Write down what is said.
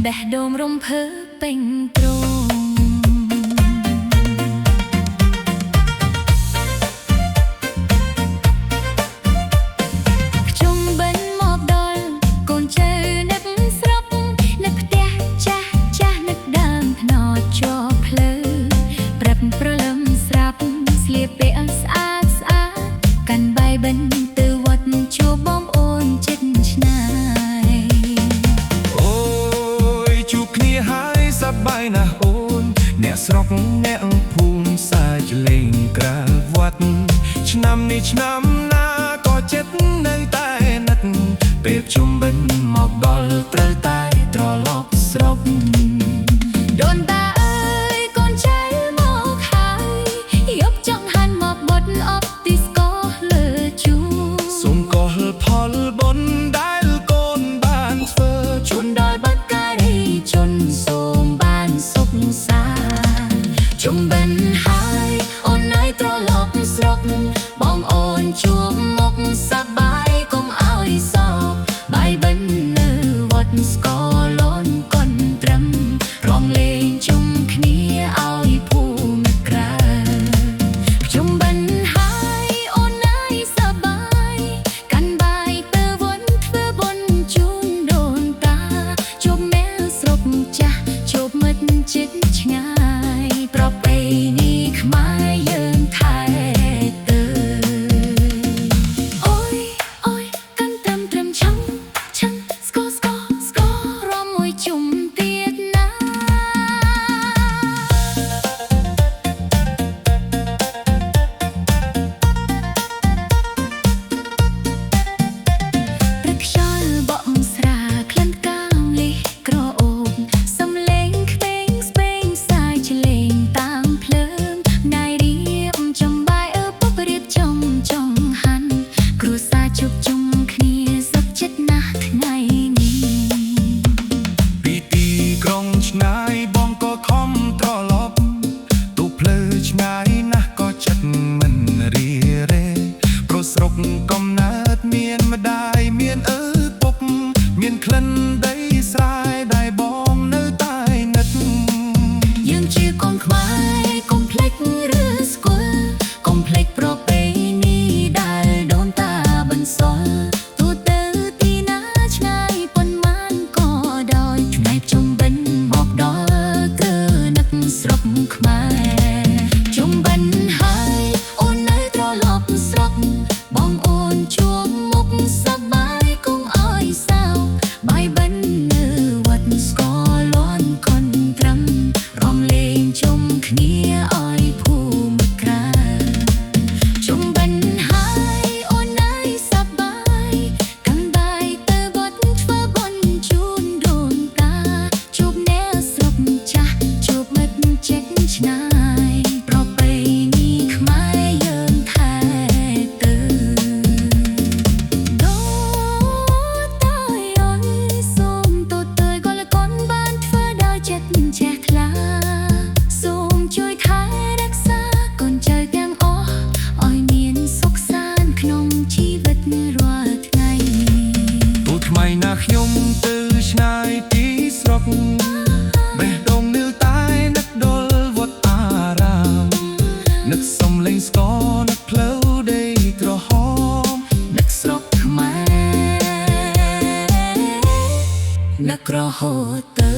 បេះដូងរំភើបពេញទ្រង់ខ្ជុំបិណ្ឌមកដល់កូនចៅនឹកស្រុកនឹកផ្ទះចាស់ចាស់នឹកដើមថ្នោតជាប់ភ្លើព្រឹកព្រលឹមស្រាប់ស្លៀកពាក់ស្អាតស្អាតកាន់បាយបិណ្ឌទៅវត្តជួបបងប្អូនជិតឆ្ងាយសប្បាយណាស់អូនអ្នកស្រុកអ្នកភូមិសាច់លេងក្រៅវត្តឆ្នាំនេះឆ្នាំណាក៏ចិត្តនៅតែនឹកពេលជុំបិណ្ឌមកដល់ត្រូវតែត្រឡប់ស្រុកដូនតាអើយកូនចៅមកហើយយកចង្ហាន់មកបត់អបទីស្គរលើជួរសូមកុសលផលបុណ្យដែលកូនបានធ្វើជូនដល់បការីជនសូមសុខសាជុំបិណ្ឌហើយអូនឯងត្រឡប់ស្រុកបងអូនជួបមុខសប្បាយកុំឲ្យសោកបាយបិណ្ឌនៅវត្តស្គរលន់កុនត្រឹមរំលែងជុំគ្នាឲ្យភូមិក្រៅជុំបិណ្ឌហើយអូនឯងសប្បាយកាន់បាយទៅវត្តធ្វើបុណ្យជូនដូនតាជួបអ្នកស្រុកចាស់ជួបមិត្តជិតឆ្ងាយប្រពៃណីខ្មែរយើងថែទៅអូយអូយកាន់ត្រឹមត្រឹមឆឹងឆឹងស្គរស្គរស្គររំមួយជុំទៀតណាព្រឹកខ្យល់បក់ស្រាក្លិនកាំលិះក្រអូបសំឡេងខ្វេងស្វែងសាយច្លេងតាមភ្លើងណៃរៀបចំបាយពុករៀបចំចង្ហាន់គ្រួសារជួបជុំគ្នាសុខចិត្តណាស់ថ្ងៃនេះពីទីក្រុងឆ្ងាយបងក៏ខំត្រឡប់ទូភ្លើឆ្ងាយណាស់ក៏ចិត្តមិនរីរេព្រោះស្រុកកំណើតមានម្ដាយមានឪពុកមានក្លិនដីស្រែដែលបងនៅតែនឹកយើងជាកូនខ្មែរកុំភ្លេចឬស្គាល់កុំភ្លេចប្រពៃណីដែលដូនតាបន្សល់ទូទៅទីណាឆ្ងាយប៉ុន្មានក៏ដោយថ្ងៃជុំបិណ្ឌមកដល់គឺនឹកស្រុកខ្មែរជុំបិណ្ឌហើយអូននៅត្រឡប់ស្រុកបងអូនជួបមុខសប្បាយកុំឲ្យសោកបាយបិណ្ឌនៅវត្តស្គរលន់កុនត្រឹមរំលែងជុំគ្នាឲ្យភូមិក្រៅជុំបិណ្ឌហើយអូនឯងសប្បាយកាន់បាយទៅវត្តធ្វើបុណ្យជូនដូនតាជួបអ្នកស្រុកចាស់ជួបមិត្តជិតឆ្ងាយប្រពៃណីខ្មែរយើងថែទៅដូតាយអូនសូមទូទៅកលកូនបានធ្វើដោយចិត្តជ្រះថ្លាសូមជួយថែរក្សាកូនចៅទាំងអស់ឲ្យមានសុខសាន្តក្នុងជីវិតរាល់ថ្ងៃទូថ្មីណាស់ខ្ញុំទៅឆ្ងាយពីស្រុកបេះដូងនៅតែនឹកដល់វត្តអារាមនឹកសំឡេងស្គរនឹកផ្លូវដីក្រហមនឹកស្រុកខ្មែរនឹករហូតទៅ